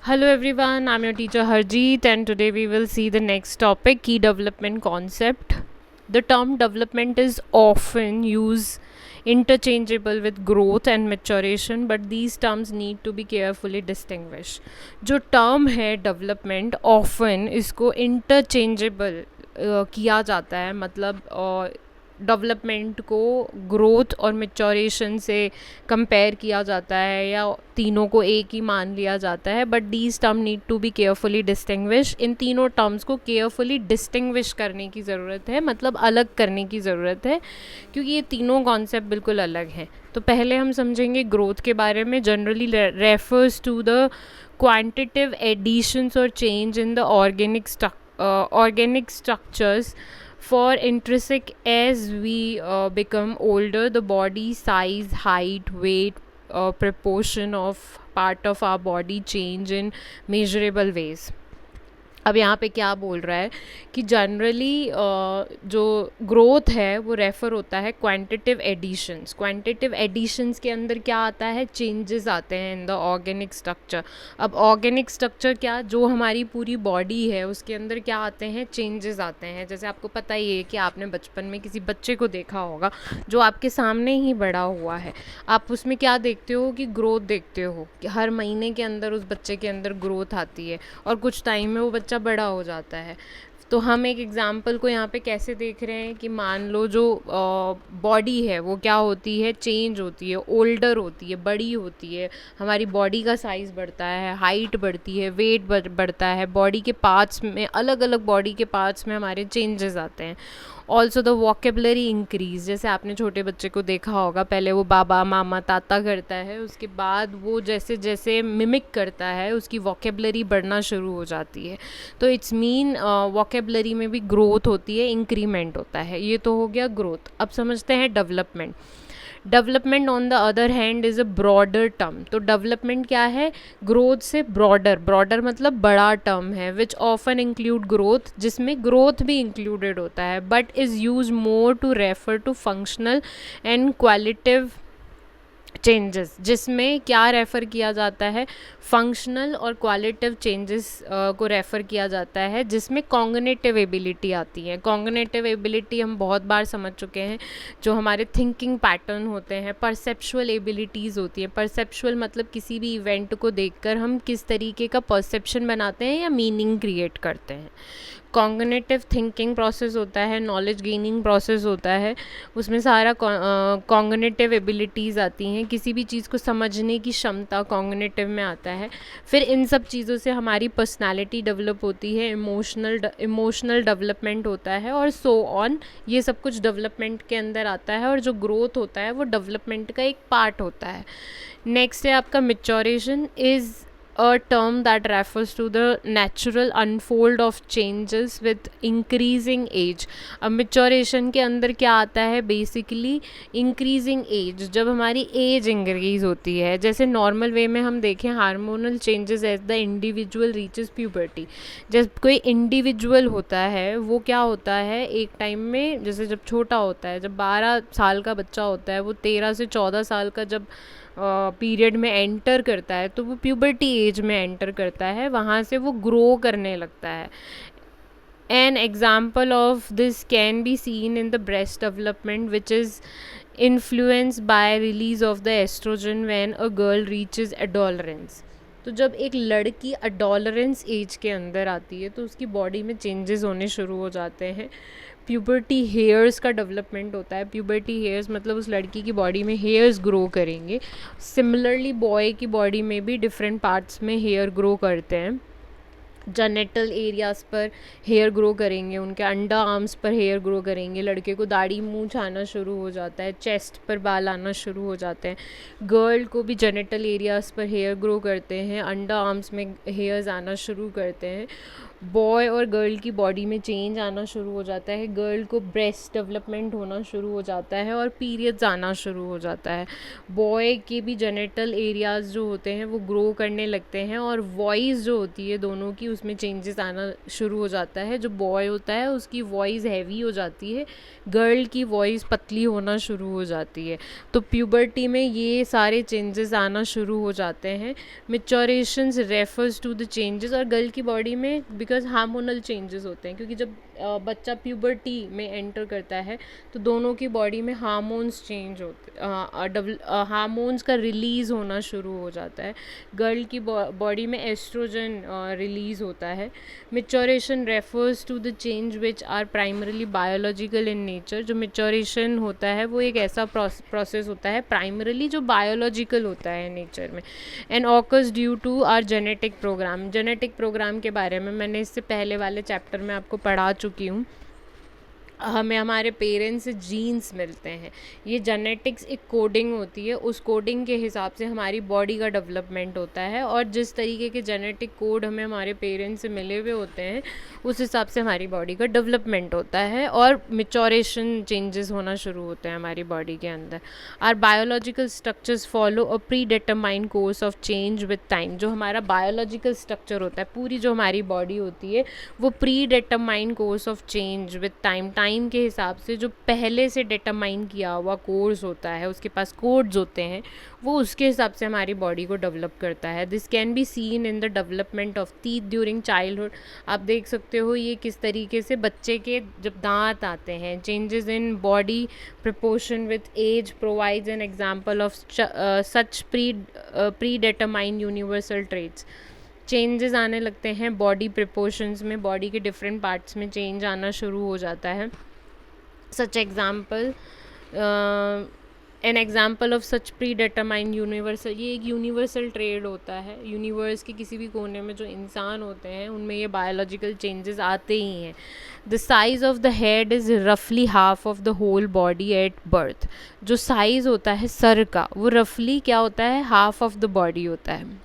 Hello everyone, I'm your teacher Harjeet, and today we will see the next topic, key development concept. The term development is often used interchangeable with growth and maturation, but these terms need to be carefully distinguished. जो term है development often इसको interchangeable किया जाता है, मतलब development को growth और maturation से कंपेयर किया जाता है या तीनों को एक ही मान लिया जाता है, but these term need to be carefully distinguish. इन तीनों टर्म्स को केयरफुली डिस्टिंग्विश करने की ज़रूरत है, मतलब अलग करने की ज़रूरत है, क्योंकि ये तीनों कॉन्सेप्ट बिल्कुल अलग हैं. तो पहले हम समझेंगे ग्रोथ के बारे में. Generally refers to the quantitative additions और change in the organic structures. For intrinsic, as we become older, the body size, height, weight, proportion of part of our body change in measurable ways. अब यहाँ पे क्या बोल रहा है कि generally जो ग्रोथ है वो रेफ़र होता है क्वांटिटिव एडिशंस के अंदर क्या आता है, चेंजेस आते हैं इन द ऑर्गेनिक स्ट्रक्चर. अब ऑर्गेनिक स्ट्रक्चर क्या, जो हमारी पूरी बॉडी है उसके अंदर क्या आते हैं, चेंजेस आते हैं. जैसे आपको पता ही है कि आपने बचपन में किसी बच्चे को देखा होगा जो आपके सामने ही बड़ा हुआ है. आप उसमें क्या देखते हो कि ग्रोथ देखते हो, कि हर महीने के अंदर उस बच्चे के अंदर ग्रोथ आती है और कुछ टाइम में वो बच्चा बड़ा हो जाता है. तो हम एक एग्जाम्पल को यहाँ पे कैसे देख रहे हैं कि मान लो जो बॉडी है वो क्या होती है, चेंज होती है, ओल्डर होती है, बड़ी होती है. हमारी बॉडी का साइज़ बढ़ता है, हाइट बढ़ती है, वेट बढ़ता है, बॉडी के पार्ट्स में, अलग अलग बॉडी के पार्ट्स में हमारे चेंजेस आते हैं. Also the vocabulary increase. जैसे आपने छोटे बच्चे को देखा होगा, पहले वो बाबा मामा ताता करता है, उसके बाद वो जैसे जैसे मिमिक करता है उसकी वोकेबलरी बढ़ना शुरू हो जाती है. तो इट्स मीन वोकेबलरी में भी ग्रोथ होती है, इंक्रीमेंट होता है. ये तो हो गया ग्रोथ. अब समझते हैं development. Development on the other hand is a broader term. तो डेवलपमेंट क्या है, ग्रोथ से ब्रॉडर मतलब बड़ा टर्म है, विच ऑफन इंक्लूड ग्रोथ, जिसमें ग्रोथ भी इंक्लूडेड होता है, but is use more to refer to functional and qualitative changes. जिसमें क्या रेफ़र किया जाता है, फंक्शनल और क्वालिटिव चेंजेस को रेफ़र किया जाता है, जिसमें कॉग्निटिव एबिलिटी आती है. कॉग्निटिव एबिलिटी हम बहुत बार समझ चुके हैं, जो हमारे थिंकिंग पैटर्न होते हैं. परसेप्चुअल एबिलिटीज़ होती है. परसेप्चुअल मतलब किसी भी इवेंट को देखकर हम किस तरीके का परसेप्शन बनाते हैं या मीनिंग क्रिएट करते हैं. कॉग्निटिव थिंकिंग प्रोसेस होता है, नॉलेज गेनिंग प्रोसेस होता है, उसमें सारा कॉग्निटिव एबिलिटीज़ आती हैं. किसी भी चीज़ को समझने की क्षमता कॉग्निटिव में आता है. फिर इन सब चीज़ों से हमारी पर्सनालिटी डेवलप होती है, इमोशनल डेवलपमेंट होता है, और सो ऑन. ये सब कुछ डेवलपमेंट के अंदर आता है, और जो ग्रोथ होता है वो डेवलपमेंट का एक पार्ट होता है. नेक्स्ट है आपका maturation. Is a term that refers to the natural unfold of changes with increasing age. अब maturation के अंदर क्या आता है, बेसिकली increasing age. जब हमारी एज इंक्रीज होती है, जैसे नॉर्मल वे में हम देखें, hormonal changes as the individual reaches puberty. जब कोई इंडिविजुअल होता है वो क्या होता है, एक टाइम में, जैसे जब छोटा होता है, जब 12 साल का बच्चा होता है, वो 13 से 14 साल का जब पीरियड में एंटर करता है, तो वो प्यूबर्टी एज में एंटर करता है, वहाँ से वो ग्रो करने लगता है. An example of this can be seen in the breast development, which is influenced by release of the estrogen when a girl reaches adolescence. तो जब एक लड़की अडोलरेंस एज के अंदर आती है तो उसकी बॉडी में चेंजेस होने शुरू हो जाते हैं. प्यूबर्टी हेयर्स का डेवलपमेंट होता है. प्यूबर्टी हेयर्स मतलब उस लड़की की बॉडी में हेयर्स ग्रो करेंगे. सिमिलरली बॉय की बॉडी में भी डिफरेंट पार्ट्स में हेयर ग्रो करते हैं. जेनिटल एरियाज़ पर हेयर ग्रो करेंगे, उनके अंडर आर्म्स पर हेयर ग्रो करेंगे. लड़के को दाढ़ी मूंछ आना शुरू हो जाता है, चेस्ट पर बाल आना शुरू हो जाते हैं. गर्ल को भी जेनिटल एरियाज़ पर हेयर ग्रो करते हैं, अंडर आर्म्स में हेयर्स आना शुरू करते हैं. बॉय और गर्ल की बॉडी में चेंज आना शुरू हो जाता है, गर्ल को ब्रेस्ट डेवलपमेंट होना शुरू हो जाता है और पीरियड्स आना शुरू हो जाता है। बॉय के भी जेनिटल एरियाज़ जो होते हैं वो ग्रो करने लगते हैं और वॉइस जो होती है दोनों की उसमें चेंजेस आना शुरू हो जाता है। जो बॉय होता है उसकी वॉइस हैवी हो जाती है, गर्ल की वॉइस पतली होना शुरू हो जाती है। तो प्यूबर्टी में ये सारे चेंजेस आना शुरू हो जाते हैं। मैच्योरेशंस रेफर्स टू द चेंजेस, और गर्ल की बॉडी में बिकॉज हार्मोनल चेंजेस होते हैं, क्योंकि जब बच्चा प्यूबर्टी में एंटर करता है तो दोनों की बॉडी में हार्मोन्स चेंज होते, हार्मोन्स का रिलीज़ होना शुरू हो जाता है। गर्ल की बॉडी में एस्ट्रोजन रिलीज़ होता है। Maturation refers to the change which are primarily biological in nature. जो मैच्योरेशन होता है वो एक ऐसा प्रोसेस होता है प्राइमरीली जो बायोलॉजिकल होता है नेचर में, and occurs due to our genetic programme. Genetic programme के बारे में मैंने इससे पहले वाले चैप्टर में आपको पढ़ा चुकी हूँ। हमें हमारे पेरेंट्स से जीन्स मिलते हैं, ये जेनेटिक्स एक कोडिंग होती है, उस कोडिंग के हिसाब से हमारी बॉडी का डेवलपमेंट होता है, और जिस तरीके के जेनेटिक कोड हमें हमारे पेरेंट्स से मिले हुए होते हैं उस हिसाब से हमारी बॉडी का डेवलपमेंट होता है और मैच्योरेशन चेंजेस होना शुरू होते हैं हमारी बॉडी के अंदर। Are biological structures follow a predetermined course of change with time. जो हमारा बायोलॉजिकल स्ट्रक्चर होता है, पूरी जो हमारी बॉडी होती है वो pre determined course of change with time के हिसाब से जो पहले से डिटरमाइन किया हुआ कोर्स होता है, उसके पास कोड्स होते हैं, वो उसके हिसाब से हमारी बॉडी को डेवलप करता है। This can be seen in the development of teeth during childhood. आप देख सकते हो ये किस तरीके से बच्चे के जब दांत आते हैं, changes in body proportion with age provides an example of such predetermined universal traits. Changes आने लगते हैं बॉडी प्रपोर्शंस में, बॉडी के डिफरेंट पार्ट्स में चेंज आना शुरू हो जाता है। Such example, an example of such predetermined universal, ये एक यूनिवर्सल ट्रेड होता है। यूनिवर्स के किसी भी कोने में जो इंसान होते हैं उनमें ये बायोलॉजिकल चेंजेस आते ही हैं। The size of the head is रफली half of the whole body at birth. जो साइज़ होता है सर का वो रफली क्या होता है, हाफ ऑफ द बॉडी होता है।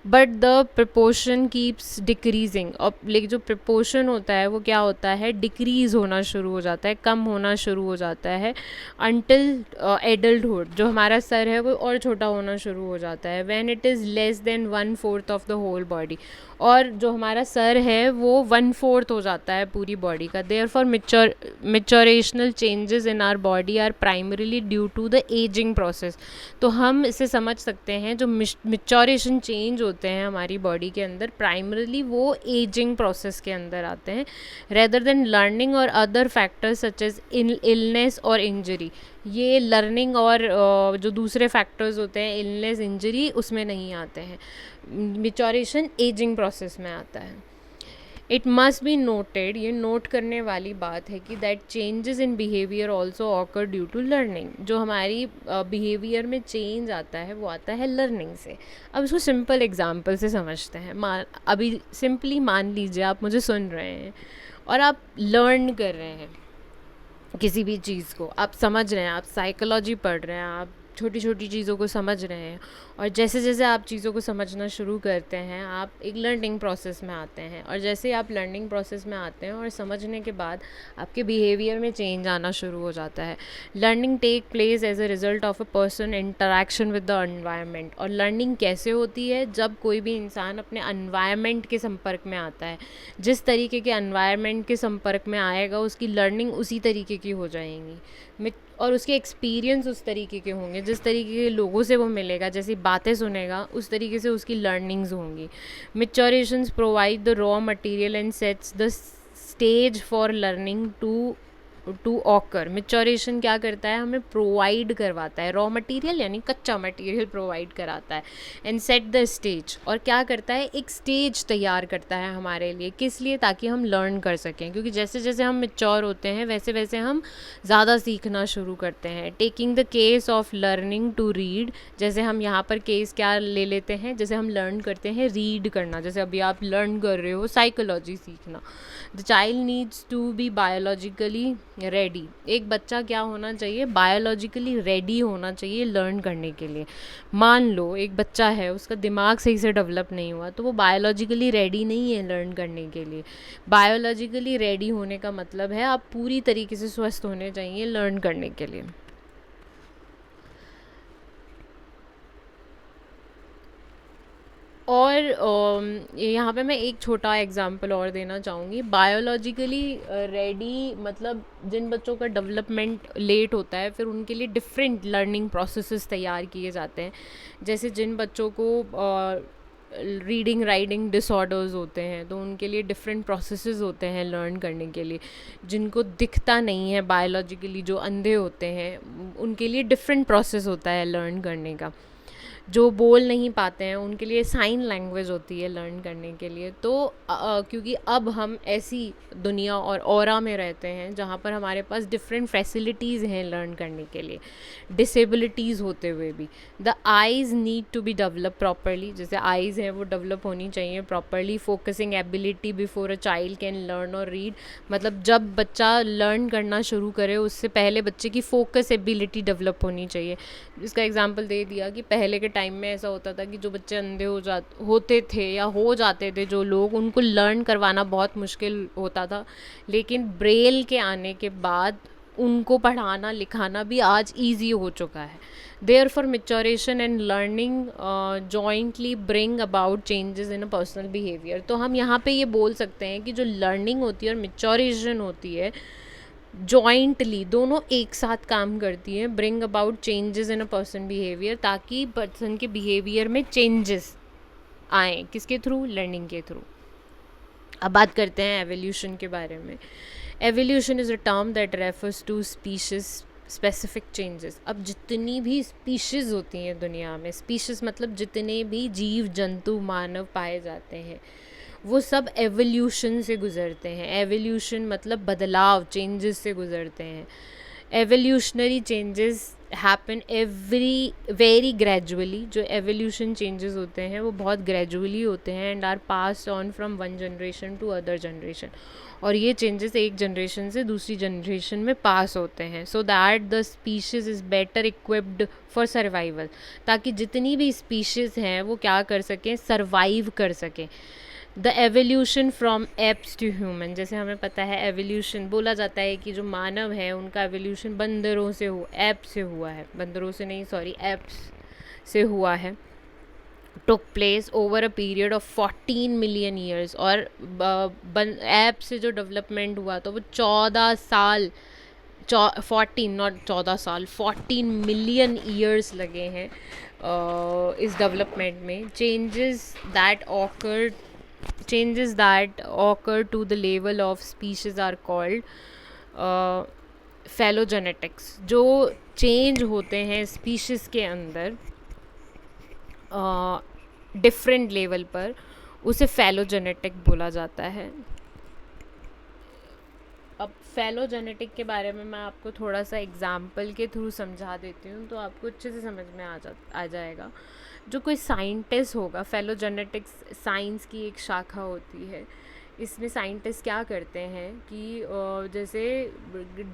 But the proportion keeps decreasing. और लेकिन जो प्रपोर्शन होता है वो क्या होता है, डिक्रीज़ होना शुरू हो जाता है, कम होना शुरू हो जाता है अनटिल एडल्टहुड। जो हमारा सर है वो और छोटा होना शुरू हो जाता है when it is less than 1/4 of the whole body. और जो हमारा सर है वो 1/4 हो जाता है पूरी बॉडी का। Therefore maturational changes in our body are primarily due to the aging process. तो हम इसे समझ सकते हैं जो मैच्योरेशन चेंज होते हैं हमारी बॉडी के अंदर प्राइमरीली वो एजिंग प्रोसेस के अंदर आते हैं, रेदर देन लर्निंग और other factors such as illness और इंजरी। ये लर्निंग और जो दूसरे फैक्टर्स होते हैं, इलनेस, इंजरी, उसमें नहीं आते हैं। मैच्योरेशन एजिंग प्रोसेस में आता है। इट मस्ट बी नोटेड, ये नोट करने वाली बात है कि that changes in behaviour also occur due to learning. जो हमारी बिहेवियर में चेंज आता है वो आता है लर्निंग से। अब इसको सिंपल एग्जांपल से समझते हैं। अभी सिंपली मान लीजिए आप मुझे सुन रहे हैं और आप लर्न कर रहे हैं किसी भी चीज़ को, आप समझ रहे हैं, आप साइकोलॉजी पढ़ रहे हैं, आप छोटी छोटी चीज़ों को समझ रहे हैं, और जैसे जैसे आप चीज़ों को समझना शुरू करते हैं आप एक लर्निंग प्रोसेस में आते हैं, और जैसे ही आप लर्निंग प्रोसेस में आते हैं और समझने के बाद आपके बिहेवियर में चेंज आना शुरू हो जाता है। Learning take place as a result of a person interaction with the environment. और लर्निंग कैसे होती है, जब कोई भी इंसान अपने एनवायरनमेंट के संपर्क में आता है। जिस तरीके के एनवायरनमेंट के संपर्क में आएगा उसकी लर्निंग उसी तरीके की हो जाएंगी, और उसके एक्सपीरियंस उस तरीके के होंगे। जिस तरीके के लोगों से वो मिलेगा, जैसी बातें सुनेगा, उस तरीके से उसकी लर्निंग्स होंगी। Maturations provide the raw material and sets the stage for learning to occur. Maturation क्या करता है, हमें प्रोवाइड करवाता है, रॉ मटेरियल यानी कच्चा मटेरियल प्रोवाइड कराता है, एंड सेट द स्टेज, और क्या करता है, एक स्टेज तैयार करता है हमारे लिए। किस लिए, ताकि हम लर्न कर सकें, क्योंकि जैसे जैसे हम मैच्योर होते हैं वैसे वैसे हम ज़्यादा सीखना शुरू करते हैं। Taking the case of learning to read, जैसे हम यहाँ पर केस क्या ले लेते हैं, जैसे हम लर्न करते हैं रीड करना, जैसे अभी आप लर्न कर रहे हो साइकोलॉजी सीखना। The child needs to be biologically ready, एक बच्चा क्या होना चाहिए, बायोलॉजिकली रेडी होना चाहिए लर्न करने के लिए। मान लो एक बच्चा है, उसका दिमाग सही से डेवलप नहीं हुआ, तो वो बायोलॉजिकली रेडी नहीं है लर्न करने के लिए। बायोलॉजिकली रेडी होने का मतलब है आप पूरी तरीके से स्वस्थ होने चाहिए लर्न करने के लिए। और यहाँ पे मैं एक छोटा एग्जांपल और देना चाहूँगी। बायोलॉजिकली रेडी मतलब जिन बच्चों का डेवलपमेंट लेट होता है, फिर उनके लिए डिफरेंट लर्निंग प्रोसेसेस तैयार किए जाते हैं। जैसे जिन बच्चों को रीडिंग राइटिंग डिसऑर्डर्स होते हैं, तो उनके लिए डिफरेंट प्रोसेसेस होते हैं लर्न करने के लिए। जिनको दिखता नहीं है बायोलॉजिकली, जो अंधे होते हैं, उनके लिए डिफरेंट प्रोसेस होता है लर्न करने का। जो बोल नहीं पाते हैं उनके लिए साइन लैंग्वेज होती है लर्न करने के लिए। तो क्योंकि अब हम ऐसी दुनिया और ऑरा में रहते हैं जहाँ पर हमारे पास डिफरेंट फैसिलिटीज़ हैं लर्न करने के लिए, डिसेबिलिटीज़ होते हुए भी। The eyes need to be develop properly, जैसे आइज़ हैं वो डेवलप होनी चाहिए properly. Focusing ability before a child can learn और रीड, मतलब जब बच्चा लर्न करना शुरू करे उससे पहले बच्चे की फोकस एबिलिटी डेवलप होनी चाहिए। इसका एग्जांपल दे दिया कि पहले के टाइम में ऐसा होता था कि जो बच्चे अंधे होते थे या हो जाते थे जो लोग, उनको लर्न करवाना बहुत मुश्किल होता था। लेकिन ब्रेल के आने के बाद उनको पढ़ाना लिखाना भी आज ईजी हो चुका है। Therefore maturation and learning jointly bring about changes in a personal behaviour. तो हम यहाँ पे ये बोल सकते हैं कि जो लर्निंग होती है और मेच्योरेशन होती है, जॉइंटली दोनों एक साथ काम करती हैं, bring about changes in a person behaviour, ताकि पर्सन के बिहेवियर में चेंजेस आए। किसके थ्रू? लर्निंग के थ्रू। अब बात करते हैं एवोल्यूशन के बारे में। Evolution is a term that refers to species specific changes. अब जितनी भी स्पीशीज़ होती हैं दुनिया में, स्पीशीज़ मतलब जितने भी जीव जंतु मानव पाए जाते हैं, वो सब एवोल्यूशन से गुज़रते हैं। एवोल्यूशन मतलब बदलाव, चेंजेस से गुज़रते हैं। Evolutionary changes happen very gradually. जो एवोल्यूशन चेंजेस होते हैं वो बहुत ग्रेजुअली होते हैं and are passed on from one generation to other generation. और ये चेंजेस एक जनरेशन से दूसरी जनरेशन में पास होते हैं, so that the species is better equipped for survival, ताकि जितनी भी स्पीशीज़ हैं वो क्या कर सकें, सर्वाइव कर सकें। The evolution from apes to human, जैसे हमें पता है एवोल्यूशन बोला जाता है कि जो मानव है उनका एवोल्यूशन बंदरों से ऐप से हुआ है, बंदरों से नहीं सॉरी एप्स से हुआ है। Took place over a period of 14 million years. और ऐप से जो डेवलपमेंट हुआ तो वो 14 साल 14 नॉट 14 साल 14 मिलियन ईयर्स लगे हैं इस डेवलपमेंट में। Changes that occur to the level of species are called phylogenetics। जो चेंज होते हैं स्पीशीज़ के अंदर डिफरेंट लेवल पर, उसे फैलोजेनेटिक बोला जाता है। अब फैलोजेनेटिक के बारे में मैं आपको थोड़ा सा एग्जाम्पल के थ्रू समझा देती हूँ तो आपको अच्छे से समझ में आ जाएगा। जो कोई साइंटिस्ट होगा, फैलोजेनेटिक्स साइंस की एक शाखा होती है। इसमें साइंटिस्ट क्या करते हैं कि जैसे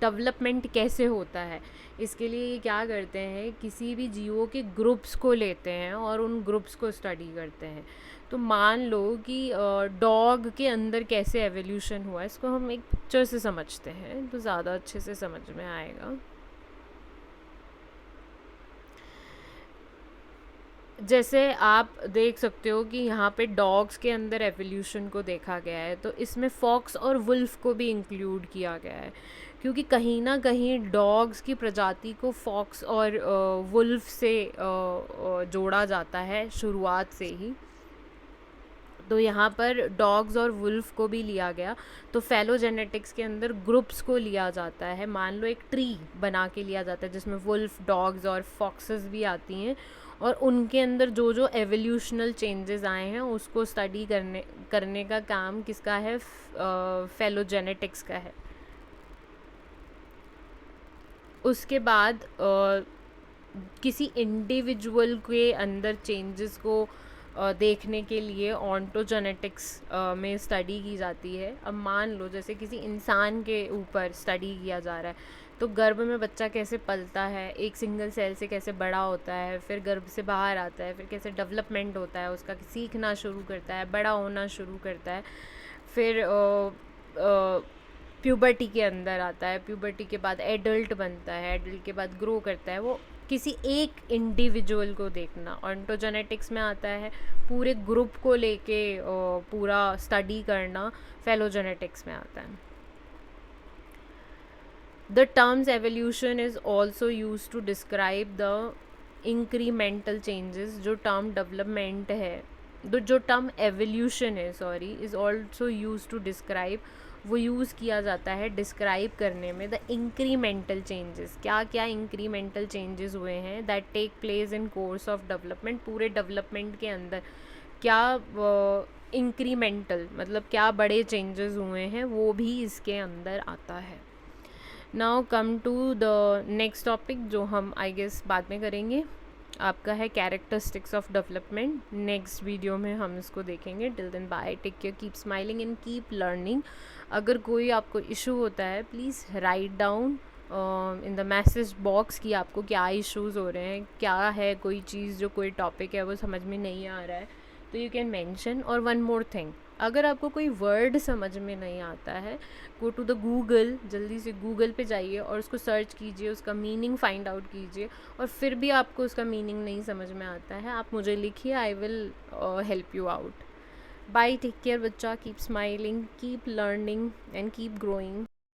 डेवलपमेंट कैसे होता है, इसके लिए ये क्या करते हैं, किसी भी जीवों के ग्रुप्स को लेते हैं और उन ग्रुप्स को स्टडी करते हैं। तो मान लो कि डॉग के अंदर कैसे एवोल्यूशन हुआ, इसको हम एक पिक्चर से समझते हैं तो ज़्यादा अच्छे से समझ में आएगा। जैसे आप देख सकते हो कि यहाँ पे डॉग्स के अंदर एवोल्यूशन को देखा गया है, तो इसमें फॉक्स और वुल्फ को भी इंक्लूड किया गया है, क्योंकि कहीं ना कहीं डॉग्स की प्रजाति को फॉक्स और वुल्फ से जोड़ा जाता है शुरुआत से ही। तो यहाँ पर डॉग्स और वुल्फ को भी लिया गया। तो फैलोजेनेटिक्स के अंदर ग्रुप्स को लिया जाता है। मान लो एक ट्री बना के लिया जाता है जिसमें वुल्फ, डॉग्स और फॉक्सेस भी आती हैं, और उनके अंदर जो जो एवोल्यूशनल चेंजेस आए हैं उसको स्टडी करने का काम किसका है, फैलोजेनेटिक्स का है। उसके बाद किसी इंडिविजुअल के अंदर चेंजेस को देखने के लिए ऑन्टोजेनेटिक्स में स्टडी की जाती है। अब मान लो जैसे किसी इंसान के ऊपर स्टडी किया जा रहा है, तो गर्भ में बच्चा कैसे पलता है, एक सिंगल सेल से कैसे बड़ा होता है, फिर गर्भ से बाहर आता है, फिर कैसे डेवलपमेंट होता है उसका, सीखना शुरू करता है, बड़ा होना शुरू करता है, फिर प्यूबर्टी के अंदर आता है, प्यूबर्टी के बाद एडल्ट बनता है, एडल्ट के बाद ग्रो करता है। वो किसी एक इंडिविजुअल को देखना ऑन्टोजेनेटिक्स में आता है, पूरे ग्रुप को लेके पूरा स्टडी करना फेलोजेनेटिक्स में आता है। The terms evolution is also used to describe the incremental changes। जो term development है, जो term evolution है sorry, is also used to describe, वो यूज़ किया जाता है डिस्क्राइब करने में द इंक्रीमेंटल चेंजेस। क्या क्या इंक्रीमेंटल चेंजेस हुए हैं that take place in course of development, पूरे डेवलपमेंट के अंदर क्या इंक्रीमेंटल मतलब क्या बड़े चेंजेस हुए हैं, वो भी इसके अंदर आता है। Now come to the next topic जो हम आई गेस बाद में करेंगे, आपका है characteristics of development. Next video में हम इसको देखेंगे। Till then bye, take care, keep smiling and keep learning. अगर कोई आपको इशू होता है please write down in the message box कि आपको क्या इश्यूज़ हो रहे हैं, क्या है कोई चीज़ जो कोई टॉपिक है वो समझ में नहीं आ रहा है, तो यू कैन मेंशन। और वन मोर थिंग, अगर आपको कोई वर्ड समझ में नहीं आता है, गो टू द गूगल, जल्दी से गूगल पे जाइए और उसको सर्च कीजिए, उसका मीनिंग फाइंड आउट कीजिए। और फिर भी आपको उसका मीनिंग नहीं समझ में आता है, आप मुझे लिखिए, I will help you out. Bye, take care बच्चा, keep smiling, keep learning and keep growing.